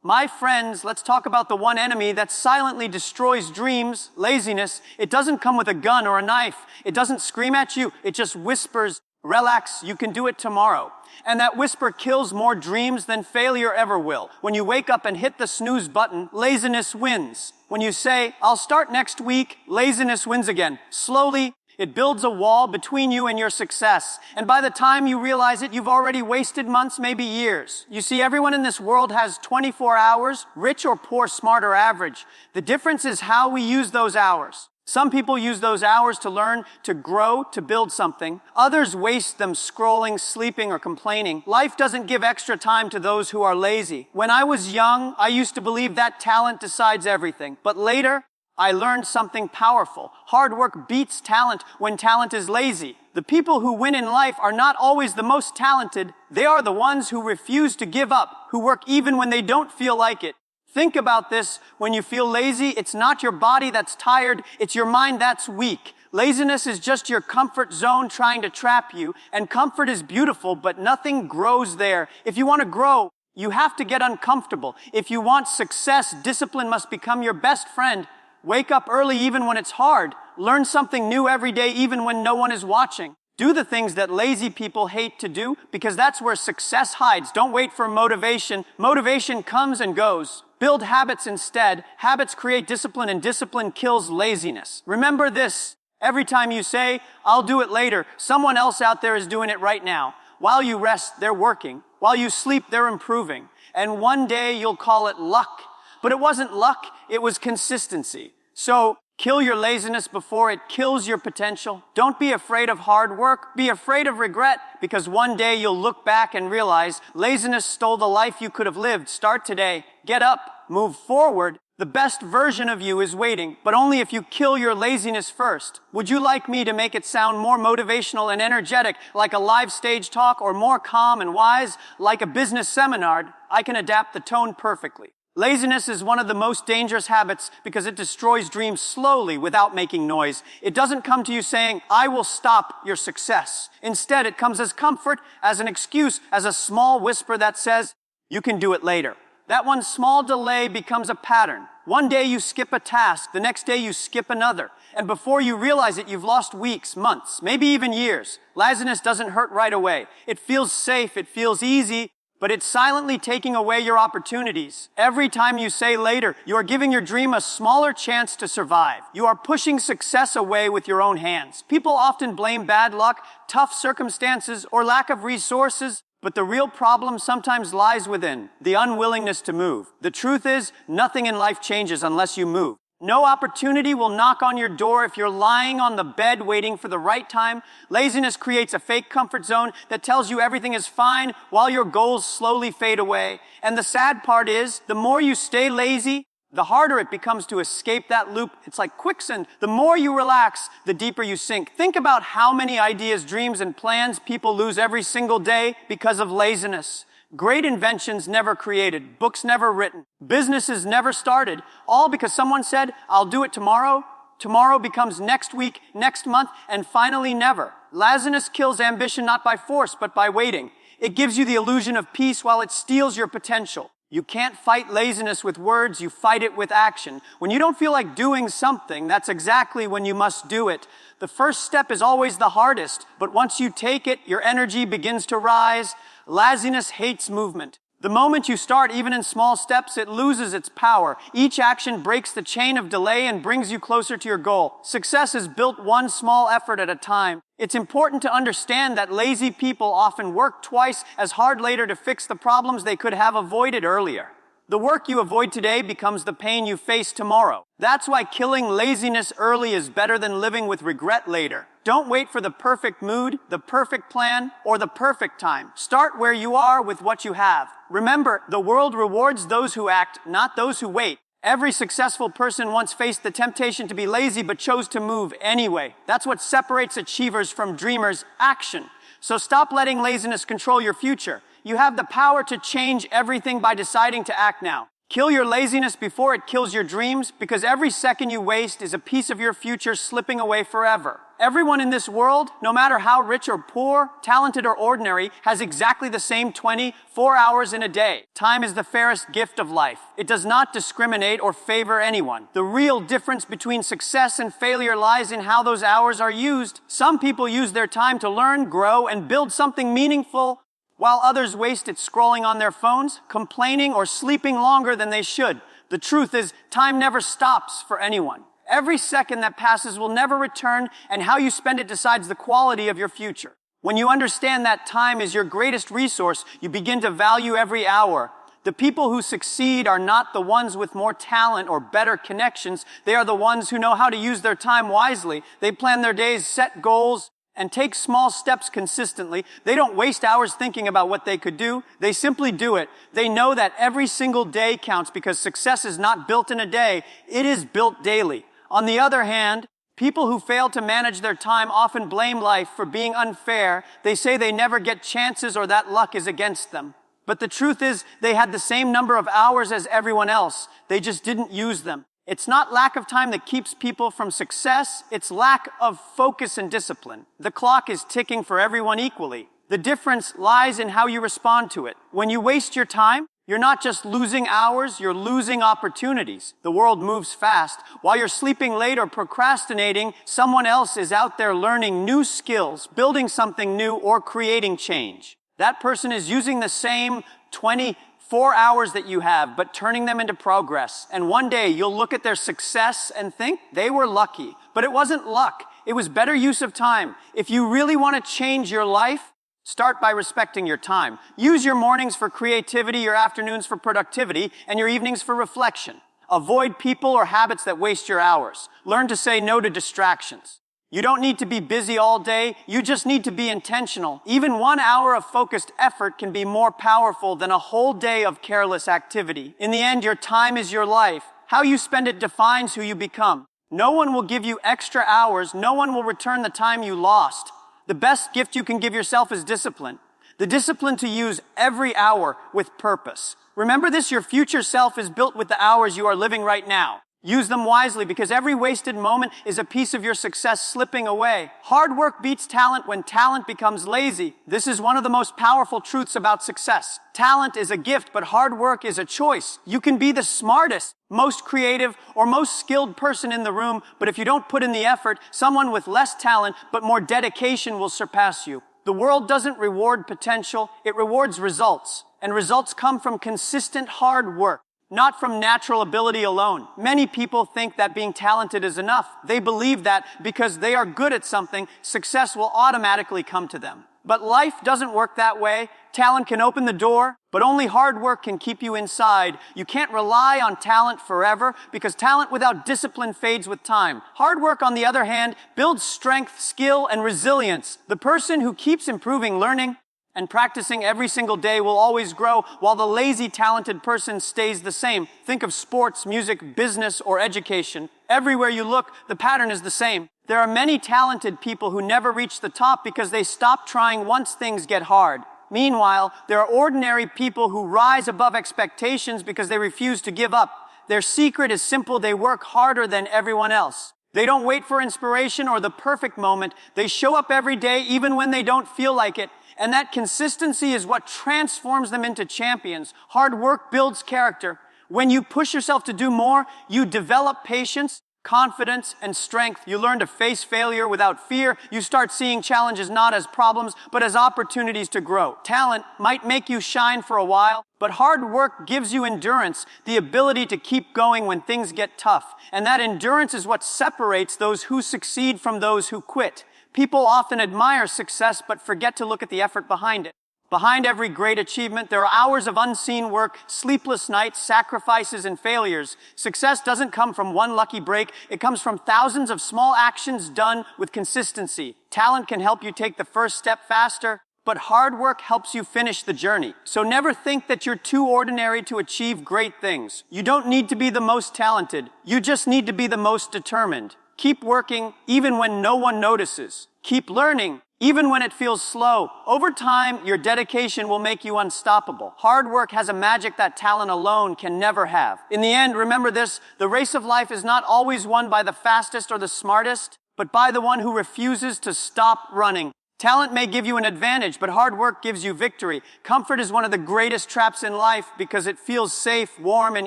My friends, let's talk about the one enemy that silently destroys dreams, laziness. It doesn't come with a gun or a knife. It doesn't scream at you. It just whispers, relax, you can do it tomorrow. And that whisper kills more dreams than failure ever will. When you wake up and hit the snooze button, laziness wins. When you say, I'll start next week, laziness wins again. Slowly, it builds a wall between you and your success. And by the time you realize it, you've already wasted months, maybe years. You see, everyone in this world has 24 hours, rich or poor, smart or average. The difference is how we use those hours. Some people use those hours to learn, to grow, to build something. Others waste them scrolling, sleeping, or complaining. Life doesn't give extra time to those who are lazy. When I was young, I used to believe that talent decides everything. But later, I learned something powerful. Hard work beats talent when talent is lazy. The people who win in life are not always the most talented. They are the ones who refuse to give up, who work even when they don't feel like it. Think about this. When you feel lazy, it's not your body that's tired, it's your mind that's weak. Laziness is just your comfort zone trying to trap you, and comfort is beautiful, but nothing grows there. If you want to grow, you have to get uncomfortable. If you want success, discipline must become your best friend. Wake up early even when it's hard. Learn something new every day even when no one is watching. Do the things that lazy people hate to do, because that's where success hides. Don't wait for motivation. Motivation comes and goes. Build habits instead. Habits create discipline, and discipline kills laziness. Remember this. Every time you say, I'll do it later, someone else out there is doing it right now. While you rest, they're working. While you sleep, they're improving. And one day you'll call it luck. But it wasn't luck, it was consistency. So, kill your laziness before it kills your potential. Don't be afraid of hard work. Be afraid of regret, because one day you'll look back and realize laziness stole the life you could have lived. Start today. Get up. Move forward. The best version of you is waiting, but only if you kill your laziness first. Would you like me to make it sound more motivational and energetic, like a live stage talk, or more calm and wise, like a business seminar? I can adapt the tone perfectly. Laziness is one of the most dangerous habits because it destroys dreams slowly without making noise. It doesn't come to you saying, I will stop your success. Instead, it comes as comfort, as an excuse, as a small whisper that says, you can do it later. That one small delay becomes a pattern. One day you skip a task, the next day you skip another. And before you realize it, you've lost weeks, months, maybe even years. Laziness doesn't hurt right away. It feels safe, it feels easy, but it's silently taking away your opportunities. Every time you say later, you are giving your dream a smaller chance to survive. You are pushing success away with your own hands. People often blame bad luck, tough circumstances, or lack of resources, but the real problem sometimes lies within, the unwillingness to move. The truth is, nothing in life changes unless you move. No opportunity will knock on your door if you're lying on the bed waiting for the right time. Laziness creates a fake comfort zone that tells you everything is fine while your goals slowly fade away. And the sad part is, the more you stay lazy, the harder it becomes to escape that loop. It's like quicksand. The more you relax, the deeper you sink. Think about how many ideas, dreams, and plans people lose every single day because of laziness. Great inventions never created, books never written, businesses never started, all because someone said, I'll do it tomorrow. Tomorrow becomes next week, next month, and finally never. Laziness kills ambition not by force, but by waiting. It gives you the illusion of peace while it steals your potential. You can't fight laziness with words, you fight it with action. When you don't feel like doing something, that's exactly when you must do it. The first step is always the hardest, but once you take it, your energy begins to rise. Laziness hates movement. The moment you start, even in small steps, it loses its power. Each action breaks the chain of delay and brings you closer to your goal. Success is built one small effort at a time. It's important to understand that lazy people often work twice as hard later to fix the problems they could have avoided earlier. The work you avoid today becomes the pain you face tomorrow. That's why killing laziness early is better than living with regret later. Don't wait for the perfect mood, the perfect plan, or the perfect time. Start where you are with what you have. Remember, the world rewards those who act, not those who wait. Every successful person once faced the temptation to be lazy but chose to move anyway. That's what separates achievers from dreamers: action. So stop letting laziness control your future. You have the power to change everything by deciding to act now. Kill your laziness before it kills your dreams, because every second you waste is a piece of your future slipping away forever. Everyone in this world, no matter how rich or poor, talented or ordinary, has exactly the same 24 hours in a day. Time is the fairest gift of life. It does not discriminate or favor anyone. The real difference between success and failure lies in how those hours are used. Some people use their time to learn, grow, and build something meaningful, while others waste it scrolling on their phones, complaining, or sleeping longer than they should. The truth is, time never stops for anyone. Every second that passes will never return, and how you spend it decides the quality of your future. When you understand that time is your greatest resource, you begin to value every hour. The people who succeed are not the ones with more talent or better connections. They are the ones who know how to use their time wisely. They plan their days, set goals, and take small steps consistently. They don't waste hours thinking about what they could do. They simply do it. They know that every single day counts, because success is not built in a day. It is built daily. On the other hand, people who fail to manage their time often blame life for being unfair. They say they never get chances or that luck is against them. But the truth is, they had the same number of hours as everyone else. They just didn't use them. It's not lack of time that keeps people from success. It's lack of focus and discipline. The clock is ticking for everyone equally. The difference lies in how you respond to it. When you waste your time, you're not just losing hours, you're losing opportunities. The world moves fast. While you're sleeping late or procrastinating, someone else is out there learning new skills, building something new, or creating change. That person is using the same 24 hours that you have, but turning them into progress. And one day you'll look at their success and think they were lucky. But it wasn't luck. It was better use of time. If you really want to change your life, start by respecting your time. Use your mornings for creativity, your afternoons for productivity, and your evenings for reflection. Avoid people or habits that waste your hours. Learn to say no to distractions. You don't need to be busy all day. You just need to be intentional. Even 1 hour of focused effort can be more powerful than a whole day of careless activity. In the end, your time is your life. How you spend it defines who you become. No one will give you extra hours. No one will return the time you lost. The best gift you can give yourself is discipline. The discipline to use every hour with purpose. Remember this, your future self is built with the hours you are living right now. Use them wisely, because every wasted moment is a piece of your success slipping away. Hard work beats talent when talent becomes lazy. This is one of the most powerful truths about success. Talent is a gift, but hard work is a choice. You can be the smartest, most creative, or most skilled person in the room, but if you don't put in the effort, someone with less talent but more dedication will surpass you. The world doesn't reward potential, it rewards results. And results come from consistent hard work, not from natural ability alone. Many people think that being talented is enough. They believe that because they are good at something, success will automatically come to them. But life doesn't work that way. Talent can open the door, but only hard work can keep you inside. You can't rely on talent forever, because talent without discipline fades with time. Hard work, on the other hand, builds strength, skill, and resilience. The person who keeps improving, learning, and practicing every single day will always grow, while the lazy, talented person stays the same. Think of sports, music, business, or education. Everywhere you look, the pattern is the same. There are many talented people who never reach the top because they stop trying once things get hard. Meanwhile, there are ordinary people who rise above expectations because they refuse to give up. Their secret is simple: they work harder than everyone else. They don't wait for inspiration or the perfect moment. They show up every day even when they don't feel like it. And that consistency is what transforms them into champions. Hard work builds character. When you push yourself to do more, you develop patience, confidence, and strength. You learn to face failure without fear. You start seeing challenges not as problems, but as opportunities to grow. Talent might make you shine for a while, but hard work gives you endurance, the ability to keep going when things get tough. And that endurance is what separates those who succeed from those who quit. People often admire success, but forget to look at the effort behind it. Behind every great achievement, there are hours of unseen work, sleepless nights, sacrifices, and failures. Success doesn't come from one lucky break. It comes from thousands of small actions done with consistency. Talent can help you take the first step faster, but hard work helps you finish the journey. So never think that you're too ordinary to achieve great things. You don't need to be the most talented. You just need to be the most determined. Keep working even when no one notices. Keep learning even when it feels slow. Over time, your dedication will make you unstoppable. Hard work has a magic that talent alone can never have. In the end, remember this, the race of life is not always won by the fastest or the smartest, but by the one who refuses to stop running. Talent may give you an advantage, but hard work gives you victory. Comfort is one of the greatest traps in life because it feels safe, warm, and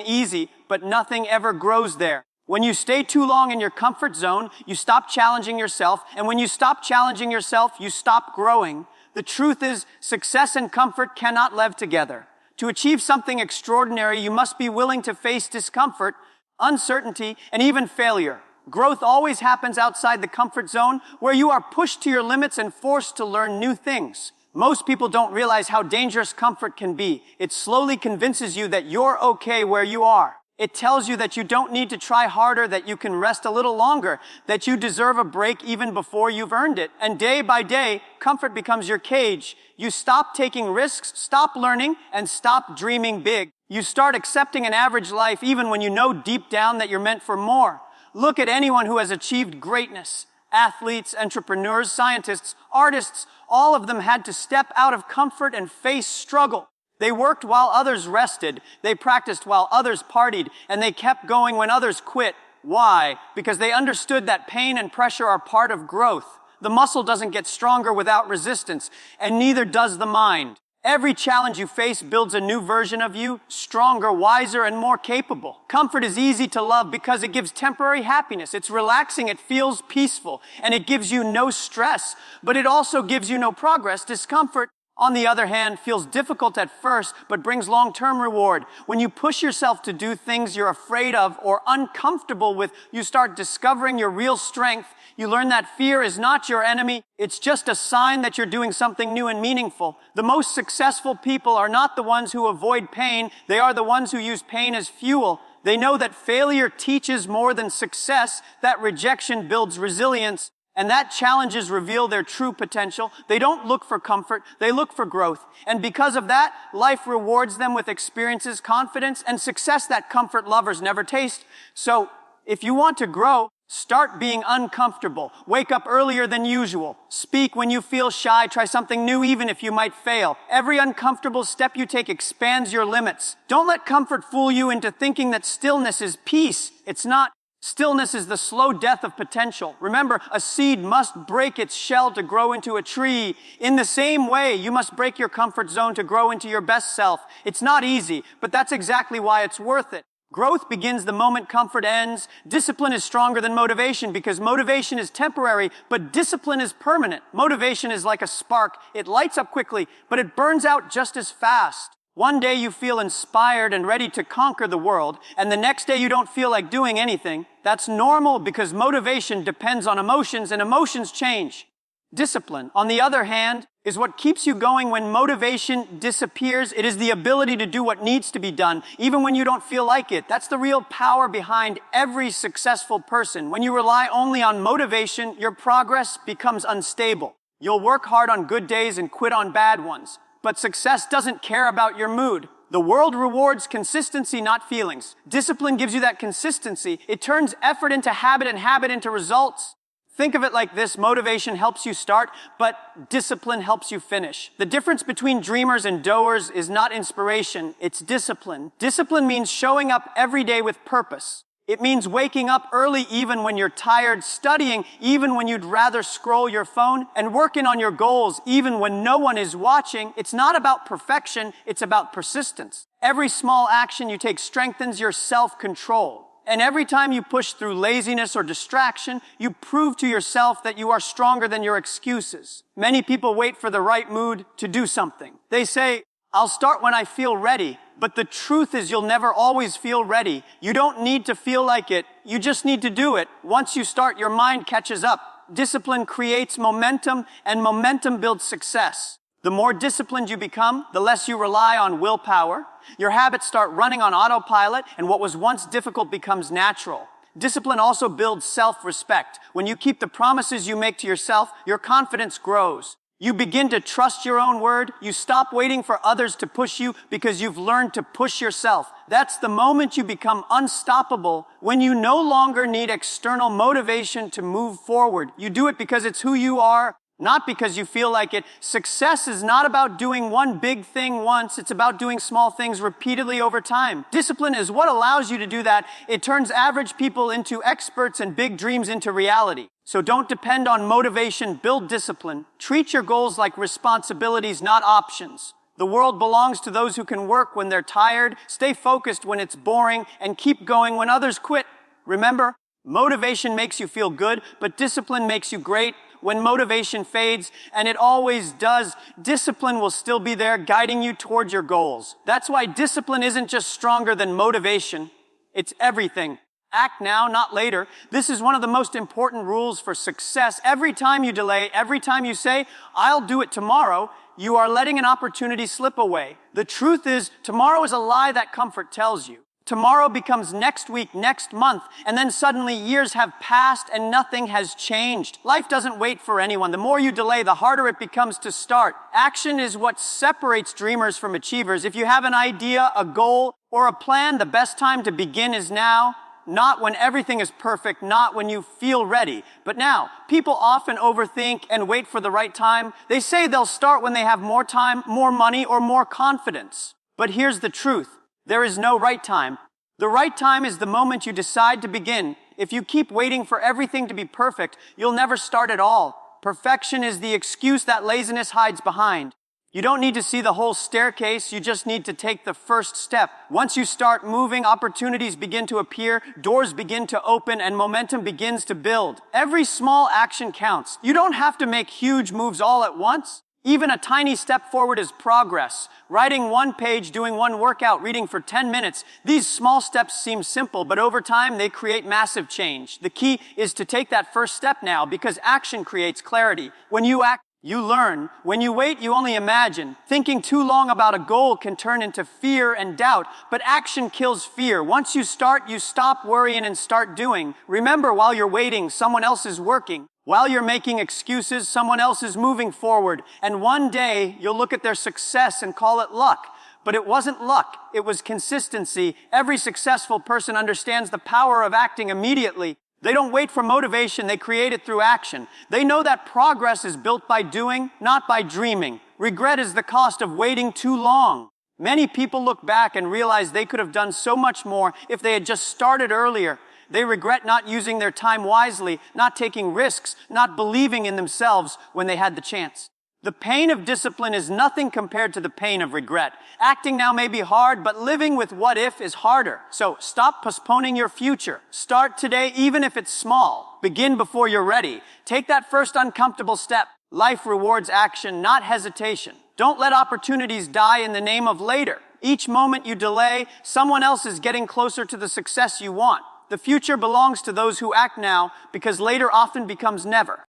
easy, but nothing ever grows there. When you stay too long in your comfort zone, you stop challenging yourself, and when you stop challenging yourself, you stop growing. The truth is, success and comfort cannot live together. To achieve something extraordinary, you must be willing to face discomfort, uncertainty, and even failure. Growth always happens outside the comfort zone, where you are pushed to your limits and forced to learn new things. Most people don't realize how dangerous comfort can be. It slowly convinces you that you're okay where you are. It tells you that you don't need to try harder, that you can rest a little longer, that you deserve a break even before you've earned it. And day by day, comfort becomes your cage. You stop taking risks, stop learning, and stop dreaming big. You start accepting an average life even when you know deep down that you're meant for more. Look at anyone who has achieved greatness. Athletes, entrepreneurs, scientists, artists, all of them had to step out of comfort and face struggle. They worked while others rested. They practiced while others partied. And they kept going when others quit. Why? Because they understood that pain and pressure are part of growth. The muscle doesn't get stronger without resistance, and neither does the mind. Every challenge you face builds a new version of you, stronger, wiser, and more capable. Comfort is easy to love because it gives temporary happiness. It's relaxing, it feels peaceful, and it gives you no stress. But it also gives you no progress. Discomfort, on the other hand, feels difficult at first, but brings long-term reward. When you push yourself to do things you're afraid of or uncomfortable with, you start discovering your real strength. You learn that fear is not your enemy. It's just a sign that you're doing something new and meaningful. The most successful people are not the ones who avoid pain. They are the ones who use pain as fuel. They know that failure teaches more than success, that rejection builds resilience, and that challenges reveal their true potential. They don't look for comfort, they look for growth. And because of that, life rewards them with experiences, confidence, and success that comfort lovers never taste. So, if you want to grow, start being uncomfortable. Wake up earlier than usual. Speak when you feel shy. Try something new even if you might fail. Every uncomfortable step you take expands your limits. Don't let comfort fool you into thinking that stillness is peace. It's not. Stillness is the slow death of potential. Remember, a seed must break its shell to grow into a tree. In the same way, you must break your comfort zone to grow into your best self. It's not easy, but that's exactly why it's worth it. Growth begins the moment comfort ends. Discipline is stronger than motivation because motivation is temporary, but discipline is permanent. Motivation is like a spark. It lights up quickly, but it burns out just as fast. One day you feel inspired and ready to conquer the world, and the next day you don't feel like doing anything. That's normal because motivation depends on emotions, and emotions change. Discipline, on the other hand, is what keeps you going when motivation disappears. It is the ability to do what needs to be done, even when you don't feel like it. That's the real power behind every successful person. When you rely only on motivation, your progress becomes unstable. You'll work hard on good days and quit on bad ones. But success doesn't care about your mood. The world rewards consistency, not feelings. Discipline gives you that consistency. It turns effort into habit and habit into results. Think of it like this. Motivation helps you start, but discipline helps you finish. The difference between dreamers and doers is not inspiration, it's discipline. Discipline means showing up every day with purpose. It means waking up early even when you're tired, studying even when you'd rather scroll your phone, and working on your goals even when no one is watching. It's not about perfection, it's about persistence. Every small action you take strengthens your self-control. And every time you push through laziness or distraction, you prove to yourself that you are stronger than your excuses. Many people wait for the right mood to do something. They say, I'll start when I feel ready. But the truth is you'll never always feel ready. You don't need to feel like it. You just need to do it. Once you start, your mind catches up. Discipline creates momentum, and momentum builds success. The more disciplined you become, the less you rely on willpower. Your habits start running on autopilot, and what was once difficult becomes natural. Discipline also builds self-respect. When you keep the promises you make to yourself, your confidence grows. You begin to trust your own word. You stop waiting for others to push you because you've learned to push yourself. That's the moment you become unstoppable, when you no longer need external motivation to move forward. You do it because it's who you are, not because you feel like it. Success is not about doing one big thing once. It's about doing small things repeatedly over time. Discipline is what allows you to do that. It turns average people into experts and big dreams into reality. So don't depend on motivation, build discipline. Treat your goals like responsibilities, not options. The world belongs to those who can work when they're tired, stay focused when it's boring, and keep going when others quit. Remember, motivation makes you feel good, but discipline makes you great. When motivation fades, and it always does, discipline will still be there guiding you towards your goals. That's why discipline isn't just stronger than motivation. It's everything. Act now, not later. This is one of the most important rules for success. Every time you delay, every time you say, I'll do it tomorrow, you are letting an opportunity slip away. The truth is, tomorrow is a lie that comfort tells you. Tomorrow becomes next week, next month, and then suddenly years have passed and nothing has changed. Life doesn't wait for anyone. The more you delay, the harder it becomes to start. Action is what separates dreamers from achievers. If you have an idea, a goal, or a plan, the best time to begin is now. Not when everything is perfect, not when you feel ready, but now. People often overthink and wait for the right time. They say they'll start when they have more time, more money, or more confidence. But here's the truth. There is no right time. The right time is the moment you decide to begin. If you keep waiting for everything to be perfect, you'll never start at all. Perfection is the excuse that laziness hides behind. You don't need to see the whole staircase, you just need to take the first step. Once you start moving, opportunities begin to appear, doors begin to open, and momentum begins to build. Every small action counts. You don't have to make huge moves all at once. Even a tiny step forward is progress. Writing one page, doing one workout, reading for 10 minutes. These small steps seem simple, but over time they create massive change. The key is to take that first step now, because action creates clarity. When you act, you learn. When you wait, you only imagine. Thinking too long about a goal can turn into fear and doubt, but action kills fear. Once you start, you stop worrying and start doing. Remember, while you're waiting, someone else is working. While you're making excuses, someone else is moving forward. And one day, you'll look at their success and call it luck. But it wasn't luck, it was consistency. Every successful person understands the power of acting immediately. They don't wait for motivation, they create it through action. They know that progress is built by doing, not by dreaming. Regret is the cost of waiting too long. Many people look back and realize they could have done so much more if they had just started earlier. They regret not using their time wisely, not taking risks, not believing in themselves when they had the chance. The pain of discipline is nothing compared to the pain of regret. Acting now may be hard, but living with what if is harder. So stop postponing your future. Start today, even if it's small. Begin before you're ready. Take that first uncomfortable step. Life rewards action, not hesitation. Don't let opportunities die in the name of later. Each moment you delay, someone else is getting closer to the success you want. The future belongs to those who act now, because later often becomes never.